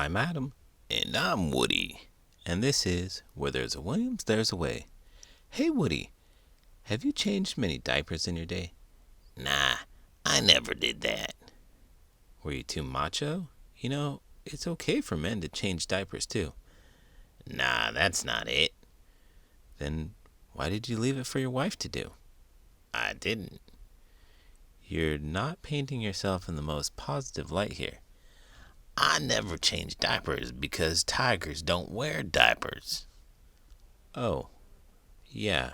I'm Adam. And I'm Woody. And this is Where There's a Williams, There's a Way. Hey, Woody, have you changed many diapers in your day? Nah, I never did that. Were you too macho? It's okay for men to change diapers too. Nah, that's not it. Then why did you leave it for your wife to do? I didn't. You're not painting yourself in the most positive light here. I never changed diapers because tigers don't wear diapers. Oh, yeah.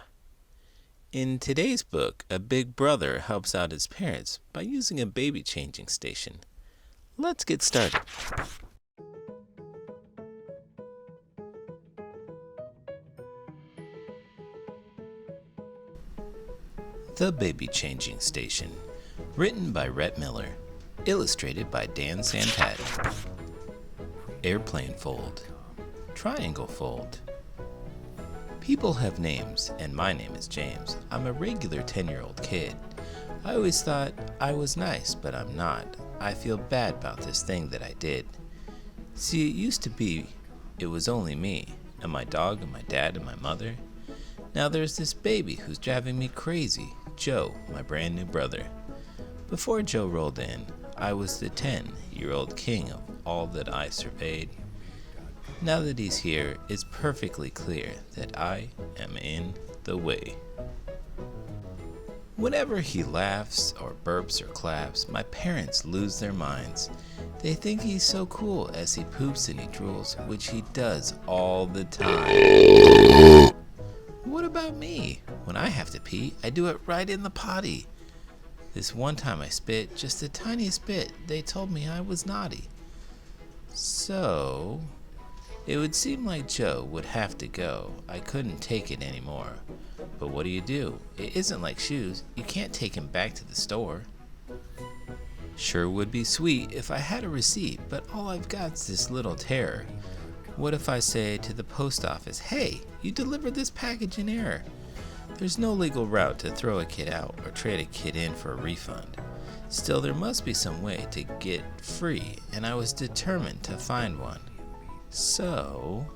In today's book, a big brother helps out his parents by using a baby changing station. Let's get started. The Baby Changing Station, written by Rhett Miller, illustrated by Dan Santat. Airplane fold, triangle fold. People have names, and my name is James. I'm a regular 10-year-old kid. I always thought I was nice, but I'm not. I feel bad about this thing that I did. See, it used to be it was only me, and my dog, and my dad, and my mother. Now there's this baby who's driving me crazy, Joe, my brand new brother. Before Joe rolled in, I was the 10-year-old king of all that I surveyed. Now that he's here, it's perfectly clear that I am in the way. Whenever he laughs or burps or claps, my parents lose their minds. They think he's so cool as he poops and he drools, which he does all the time. What about me? When I have to pee, I do it right in the potty. This one time I spit just the tiniest bit. They told me I was naughty. So, it would seem like Joe would have to go. I couldn't take it anymore. But what do? It isn't like shoes. You can't take him back to the store. Sure would be sweet if I had a receipt, but all I've got's this little terror. What if I say to the post office, "Hey, you delivered this package in error"? There's no legal route to throw a kid out or trade a kid in for a refund. Still, there must be some way to get free, and I was determined to find one. So,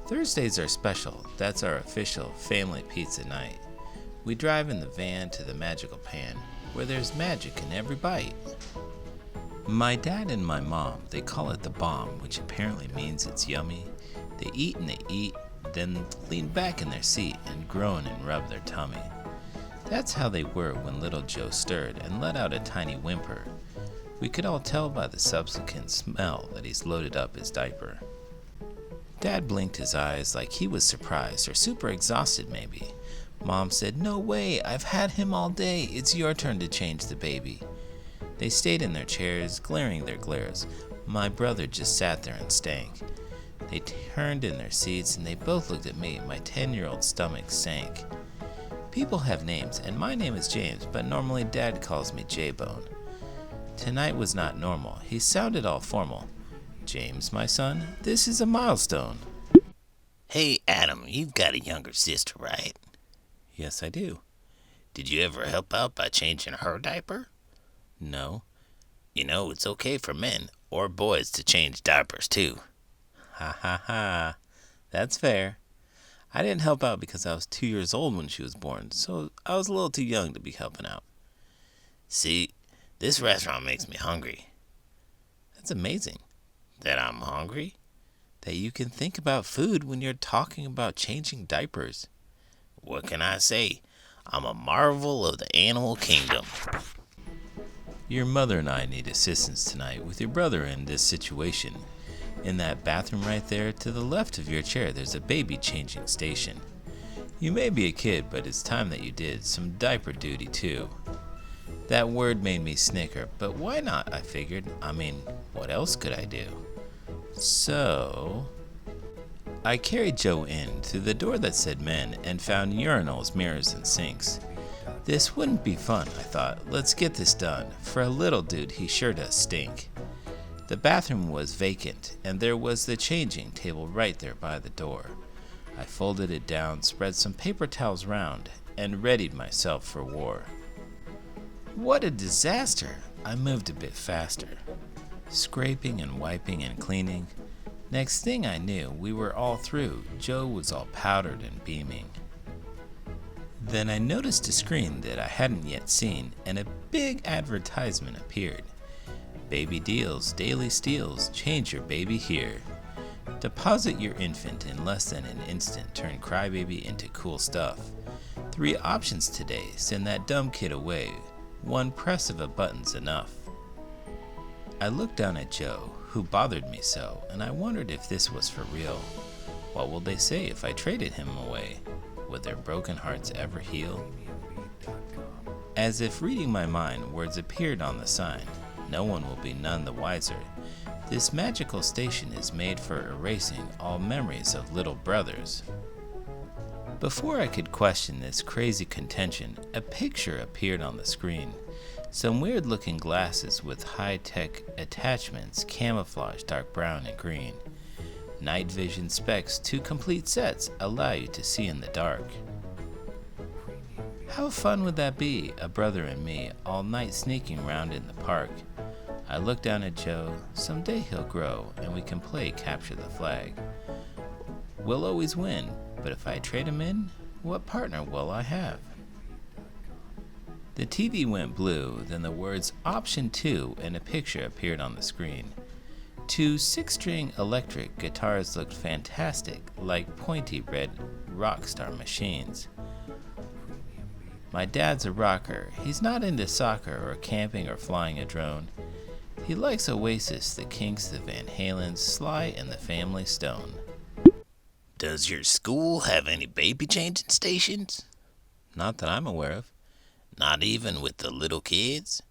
Thursdays are special. That's our official family pizza night. We drive in the van to the magical pan, where there's magic in every bite. My dad and my mom, they call it the bomb, which apparently means it's yummy. They eat, then lean back in their seat and groan and rub their tummy. That's how they were when little Joe stirred and let out a tiny whimper. We could all tell by the subsequent smell that he's loaded up his diaper. Dad blinked his eyes like he was surprised or super exhausted maybe. Mom said, "No way, I've had him all day. It's your turn to change the baby." They stayed in their chairs, glaring their glares. My brother just sat there and stank. They turned in their seats and they both looked at me. My 10-year-old stomach sank. People have names, and my name is James, but normally Dad calls me J-Bone. Tonight was not normal. He sounded all formal. "James, my son, this is a milestone." Hey, Adam, you've got a younger sister, right? "Yes, I do." Did you ever help out by changing her diaper? "No." It's okay for men or boys to change diapers too. Ha ha ha. That's fair. I didn't help out because I was 2 years old when she was born, so I was a little too young to be helping out. See, this restaurant makes me hungry. That's amazing. That I'm hungry? That you can think about food when you're talking about changing diapers. What can I say? I'm a marvel of the animal kingdom. Your mother and I need assistance tonight with your brother in this situation. In that bathroom right there, to the left of your chair, there's a baby changing station. You may be a kid, but it's time that you did some diaper duty too. That word made me snicker, but why not, I figured. What else could I do? So, I carried Joe in through the door that said men and found urinals, mirrors, and sinks. This wouldn't be fun, I thought. Let's get this done. For a little dude, he sure does stink. The bathroom was vacant, and there was the changing table right there by the door. I folded it down, spread some paper towels round, and readied myself for war. What a disaster! I moved a bit faster. Scraping and wiping and cleaning. Next thing I knew, we were all through. Joe was all powdered and beaming. Then I noticed a screen that I hadn't yet seen, and a big advertisement appeared. Baby deals, daily steals, change your baby here. Deposit your infant in less than an instant, turn crybaby into cool stuff. 3 options today, send that dumb kid away. 1 press of a button's enough. I looked down at Joe, who bothered me so, and I wondered if this was for real. What will they say if I traded him away? Would their broken hearts ever heal? As if reading my mind, words appeared on the sign. No one will be none the wiser. This magical station is made for erasing all memories of little brothers. Before I could question this crazy contention, a picture appeared on the screen. Some weird-looking glasses with high-tech attachments, camouflage dark brown and green. Night vision specs, 2 complete sets, allow you to see in the dark. How fun would that be, a brother and me, all night sneaking around in the park? I looked down at Joe. Someday he'll grow, and we can play capture the flag. We'll always win, but if I trade him in, what partner will I have? The TV went blue, then the words Option 2 and a picture appeared on the screen. 2 6-string electric guitars looked fantastic, like pointy red rockstar machines. My dad's a rocker. He's not into soccer or camping or flying a drone. He likes Oasis, the Kinks, the Van Halens, Sly, and the Family Stone. Does your school have any baby changing stations? Not that I'm aware of. Not even with the little kids?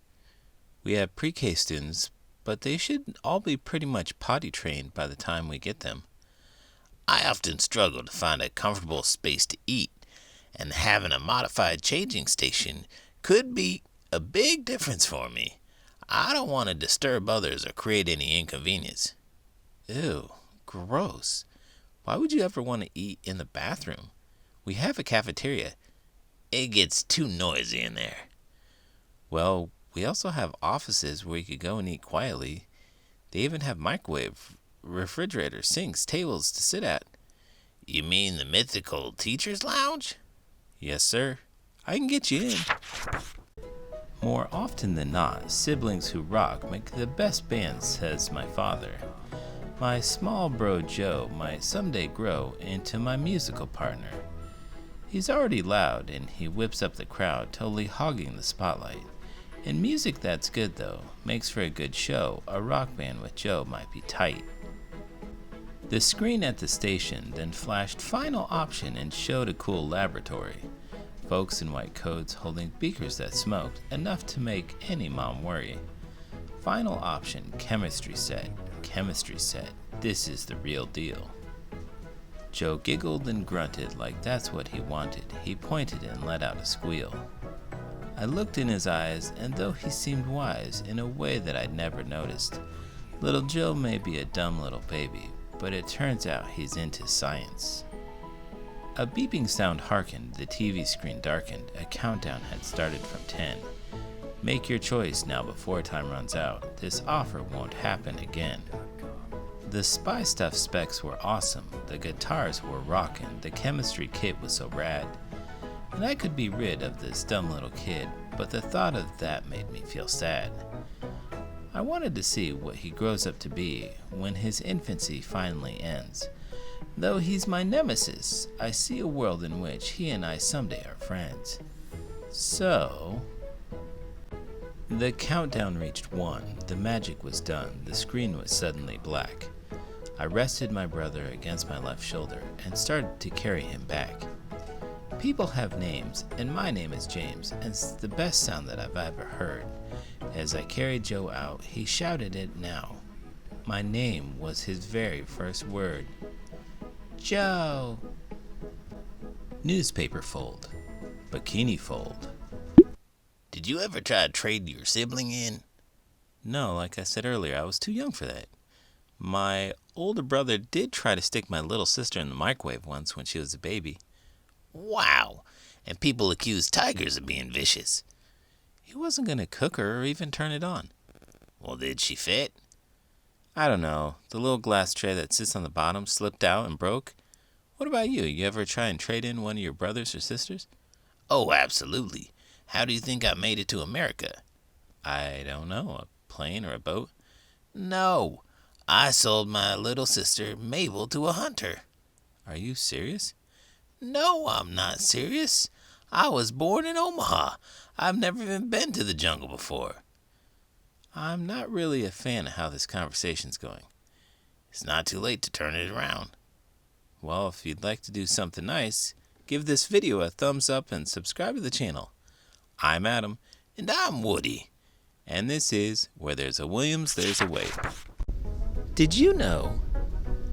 We have pre-K students, but they should all be pretty much potty trained by the time we get them. I often struggle to find a comfortable space to eat, and having a modified changing station could be a big difference for me. I don't want to disturb others or create any inconvenience. Ew, gross. Why would you ever want to eat in the bathroom? We have a cafeteria. It gets too noisy in there. Well, we also have offices where you could go and eat quietly. They even have microwave, refrigerator, sinks, tables to sit at. You mean the mythical teacher's lounge? Yes, sir. I can get you in. More often than not, siblings who rock make the best band, says my father. My small bro Joe might someday grow into my musical partner. He's already loud, and he whips up the crowd, totally hogging the spotlight. In music that's good though, makes for a good show, a rock band with Joe might be tight. The screen at the station then flashed final option and showed a cool laboratory. Folks in white coats holding beakers that smoked, enough to make any mom worry. Final option, chemistry set, this is the real deal. Joe giggled and grunted like that's what he wanted. He pointed and let out a squeal. I looked in his eyes, and though he seemed wise in a way that I'd never noticed, little Joe may be a dumb little baby, but it turns out he's into science. A beeping sound harkened, the TV screen darkened, a countdown had started from 10. Make your choice now before time runs out, this offer won't happen again. The spy stuff specs were awesome, the guitars were rockin', the chemistry kit was so rad. And I could be rid of this dumb little kid, but the thought of that made me feel sad. I wanted to see what he grows up to be when his infancy finally ends. Though he's my nemesis, I see a world in which he and I someday are friends. So... The countdown reached 1, the magic was done, the screen was suddenly black. I rested my brother against my left shoulder and started to carry him back. People have names, and my name is James, and it's the best sound that I've ever heard. As I carried Joe out, he shouted it now. My name was his very first word. Joe! Newspaper fold. Bikini fold. Did you ever try to trade your sibling in? No, like I said earlier, I was too young for that. My older brother did try to stick my little sister in the microwave once when she was a baby. Wow! And people accuse tigers of being vicious. He wasn't going to cook her or even turn it on. Well, did she fit? I don't know. The little glass tray that sits on the bottom slipped out and broke. What about you? You ever try and trade in one of your brothers or sisters? Oh, absolutely. How do you think I made it to America? I don't know. A plane or a boat? No, I sold my little sister Mabel to a hunter. Are you serious? No, I'm not serious. I was born in Omaha. I've never even been to the jungle before. I'm not really a fan of how this conversation's going. It's not too late to turn it around. Well, if you'd like to do something nice, give this video a thumbs up and subscribe to the channel. I'm Adam. And I'm Woody. And this is Where There's a Williams, There's a Way. Did you know?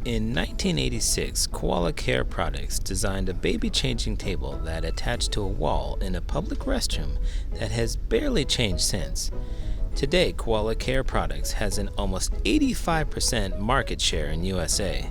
In 1986, Koala Care Products designed a baby changing table that attached to a wall in a public restroom that has barely changed since. Today, Koala Care Products has an almost 85% market share in USA.